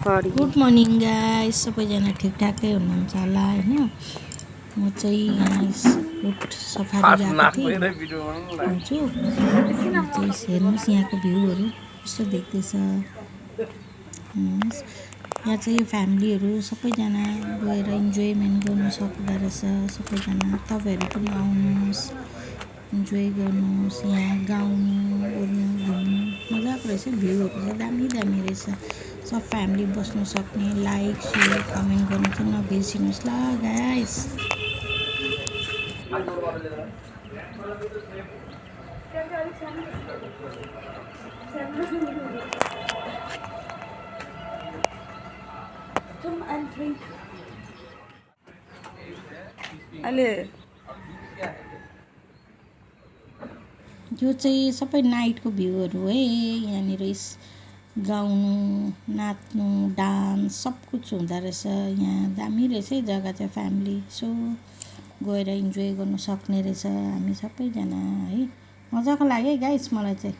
Good morning guys, सबैजना ठिकठाकै हुनुहुन्छ होला होइन। म चाहिँ यहाँ उठ सफारी गएको थिएँ हुन्छु। यहाँ चाहिँ हेर्नुहोस् यहाँको भ्यूहरू कस्तो देख्दैछ। हेर्नुहोस् यहाँ चाहिँ फ्यामिलीहरू सबैजना गएर इन्जोयमेन्ट गर्नु सक्दो रहेछ। सबैजना तपाईँहरू पनि आउनुहोस्, इन्जोय गर्नुहोस्, यहाँ गाउनु ओर्नु घुम्नु मजाको रहेछ। भ्यूहरू चाहिँ दामी दामी रहेछ। सब फ्यामिली बस्नु सक्ने। लाइक सेयर कमेन्ट गर्नु चाहिँ नबिर्सिनुहोस् ल गाइस। यो चाहिँ सबै नाइटको भ्यूहरू है। यहाँनिर गाउनु नाच्नु डान्स सब कुछ हुँदो रहेछ। यहाँ दामी रहेछ है जग्गा चाहिँ। फ्यामिली सो गएर इन्जोय गर्नु सक्ने रहेछ हामी सबैजना है। मजाको लाग्यो है गाइस मलाई चाहिँ।